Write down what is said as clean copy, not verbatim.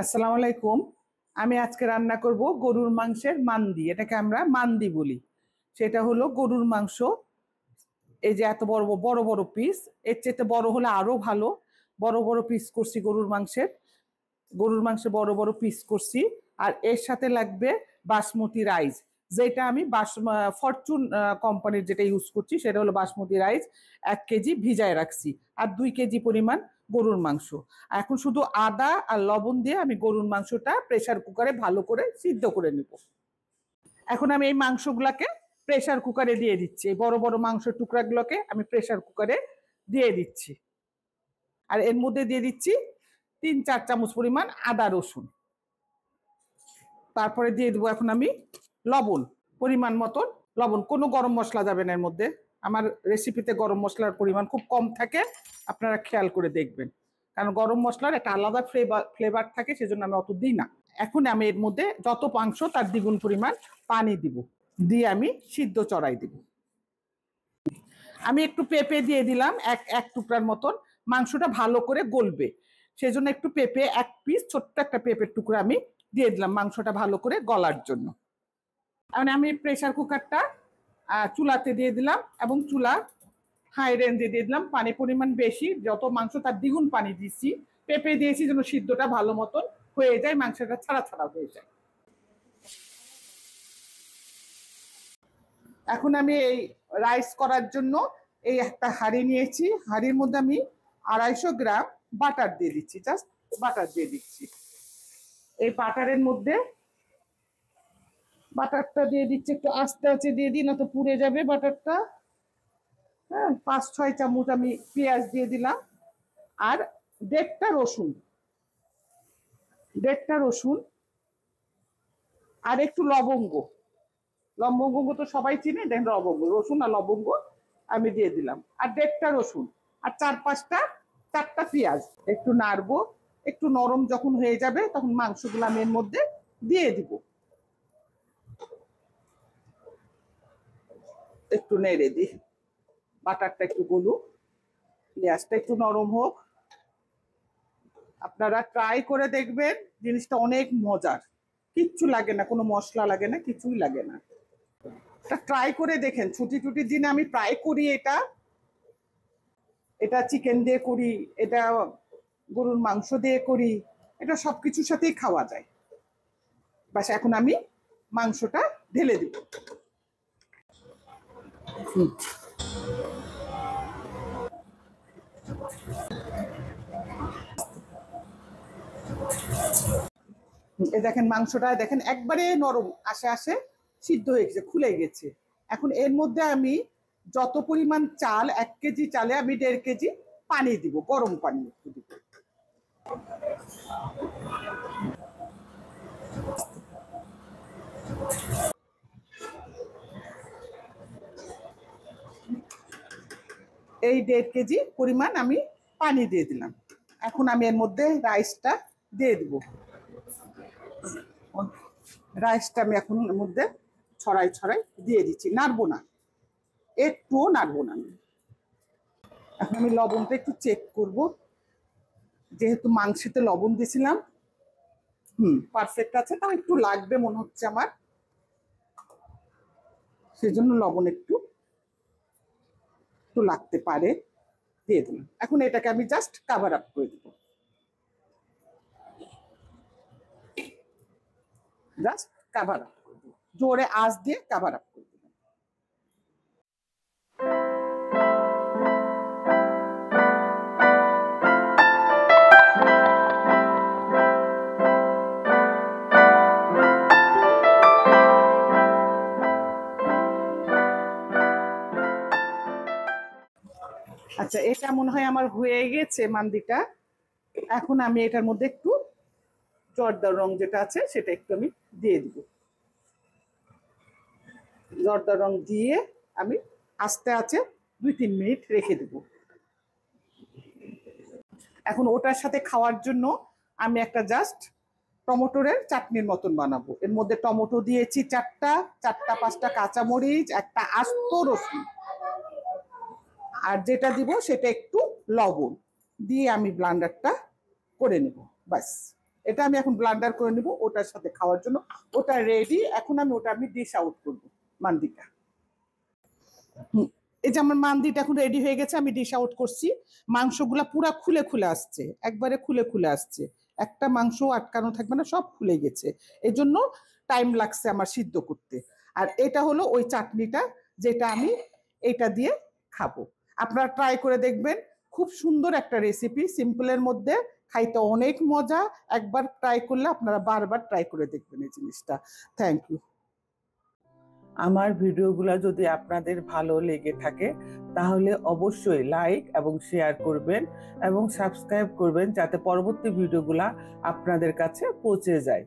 আসসালামু আলাইকুম। আমি আজকে রান্না করব গরুর মাংসের মান্দি। এটাকে আমরা মান্দি বলি। সেটা হলো গরুর মাংস। এই যে এত বড় বড় বড় পিস, এর চেয়ে বড় হলে আরো ভালো। বড় বড় পিস করছি গরুর মাংসের বড় বড় পিস করছি। আর এর সাথে লাগবে বাসমতি রাইস, যেটা আমি ফরচুন কোম্পানির যেটা ইউজ করছি সেটা হলো বাসমতি রাইস। 1 কেজি ভিজায় রাখছি। আর 2 কেজি পরিমাণ গরুর মাংস। এখন শুধু আদা আর লবণ দিয়ে আমি গরুর মাংসটা প্রেসার কুকারে ভালো করে সিদ্ধ করে নেব। এখন আমি এই মাংসগুলোকে প্রেসার কুকারে দিয়ে দিচ্ছি। এই বড় বড় মাংসের টুকরাগুলোকে আমি প্রেসার কুকারে দিয়ে দিচ্ছি। আর এর মধ্যে দিয়ে দিচ্ছি 3-4 চামচ পরিমাণ আদা রসুন। তারপরে দিয়ে দেবো এখন আমি লবণ, পরিমাণ মতন লবণ। কোনো গরম মশলা যাবে না এর মধ্যে। আমার রেসিপিতে গরম মশলার পরিমাণ খুব কম থাকে, আপনারা খেয়াল করে দেখবেন, কারণ গরম মশলার একটা আলাদা ফ্লেভার থাকে, সেজন্য আমি অত দিই না। এখন আমি এর মধ্যে যত মাংস তার দ্বিগুণ পরিমাণ পানি দিব, দিয়ে আমি সিদ্ধ চড়াই দিব। আমি একটু পেঁপে দিয়ে দিলাম এক টুকরার মতন। মাংসটা ভালো করে গলবে, সেজন্য একটু পেঁপে, 1 পিস ছোট্ট একটা পেঁপের টুকরা আমি দিয়ে দিলাম মাংসটা ভালো করে গলার জন্য। মানে আমি প্রেসার কুকারটা চুলাতে দিয়ে দিলাম এবং চুলা হাই রেঞ্জে দিয়ে দিলাম। পানি পরিমাণ বেশি, যত মাংস তার দ্বিগুণ পানি দিচ্ছি। পেঁপে দিয়েছি যেন সিদ্ধটা ভালো মতন হয়ে যায়, মাংসটা ছাড়া ছাড়া হয়ে যায়। এখন আমি এই রাইস করার জন্য এই একটা হাঁড়ি নিয়েছি। হাঁড়ির মধ্যে আমি 250 গ্রাম বাটার দিয়ে দিচ্ছি। জাস্ট বাটার দিয়ে দিচ্ছি। এই বাটারের মধ্যে বাটারটা দিয়ে দিচ্ছি, একটু আস্তে আস্তে দিয়ে দিই, না তো পুড়ে যাবে বাটারটা। হ্যাঁ, 5-6 চামচ আমি পেঁয়াজ দিয়ে দিলাম। আর 1.5টা রসুন, আর একটু লবঙ্গ। লবঙ্গ তো সবাই চিনে, দেখেন লবঙ্গ, রসুন আর লবঙ্গ আমি দিয়ে দিলাম। আর 1.5টা রসুন, আর 4টা পেঁয়াজ। একটু নাড়বো। একটু নরম যখন হয়ে যাবে তখন মাংসগুলো আমি এর মধ্যে দিয়ে দিব। একটু নেড়ে দিই, বাটারটা একটু গলুক, পেঁয়াজটা একটু নরম হোক। আপনারা ট্রাই করে দেখবেন, জিনিসটা অনেক মজার। কিচ্ছু লাগে না, কোনো মশলা লাগে না, কিছুই লাগে না। ট্রাই করে দেখেন। ছুটির দিনে আমি প্রায় করি এটা চিকেন দিয়ে করি, এটা গরুর মাংস দিয়ে করি, এটা সবকিছুর সাথেই খাওয়া যায়। বাস এখন আমি মাংসটা ঢেলে দিব। এই দেখেন মাংসটা, দেখেন একবারে নরম, আসে সিদ্ধ হয়ে গেছে, খুলে গেছে। এখন এর মধ্যে আমি যত পরিমাণ চাল, 1 কেজি চালে আমি 1.5 কেজি পানি দিব, গরম পানি একটু দিব। এই 1.5 কেজি পরিমাণ আমি পানি দিয়ে দিলাম। এখন আমি এর মধ্যে রাইসটা দিয়ে দিব। রাইসটা আমি এখন এর মধ্যে ছড়াই দিয়ে দিচ্ছি, নাড়বো না, একটুও নাড়বো না আমি। এখন আমি লবণটা একটু চেক করব, যেহেতু মাংসতে লবণ দিয়েছিলাম। পারফেক্ট আছে, তাও একটু লাগবে মনে হচ্ছে আমার, সেজন্য লবণ একটু লাগতে পারে, দিয়ে দিলাম। এখন এটাকে আমি জাস্ট কাভার আপ করে দিব, জাস্ট কাভার আপ করে দিব, জোরে আঁচ দিয়ে কাভার আপ করে দিলাম। আচ্ছা, এটা মনে হয় আমার হয়ে গেছে মান্দিটা। এখন আমি এটার মধ্যে একটু জর্দার রং যেটা আছে সেটা একটু আমি দিয়ে দিব। জর্দার রং দিয়ে আমি আস্তে আস্তে 2-3 মিনিট রেখে দেব। এখন ওটার সাথে খাওয়ার জন্য আমি একটা জাস্ট টমেটোরের চাটনির মতন বানাবো। এর মধ্যে টমেটো দিয়েছি 4টা 5টা কাঁচামরিচ, একটা আস্ত রসুন, আর যেটা দিব সেটা একটু লবণ দিয়ে আমি ব্লেন্ডারটা করে নেব। বাস, এটা আমি এখন ব্লান্ডার করে নিব ওটার সাথে খাওয়ার জন্য। ওটা রেডি, এখন আমি ডিশ আউট করব মান্দিটা। এই যে আমার মান্দিটা এখন রেডি হয়ে গেছে, আমি ডিশ আউট করছি। মাংসগুলা পুরা খুলে খুলে আসছে, একবারে খুলে খুলে আসছে, একটা মাংস আটকানো থাকবে না, সব খুলে গেছে। এই জন্য টাইম লাগছে আমার সিদ্ধ করতে। আর এটা হলো ওই চাটনিটা যেটা আমি এটা দিয়ে খাবো। আপনারা ট্রাই করে দেখবেন, খুব সুন্দর একটা রেসিপি, সিম্পলের মধ্যে, খাইতে অনেক মজা। একবার ট্রাই করলে আপনারা বারবার ট্রাই করে দেখবেন এই জিনিসটা। Thank you. আমার ভিডিওগুলো যদি আপনাদের ভালো লেগে থাকে তাহলে অবশ্যই লাইক এবং শেয়ার করবেন এবং সাবস্ক্রাইব করবেন, যাতে পরবর্তী ভিডিওগুলো আপনাদের কাছে পৌঁছে যায়।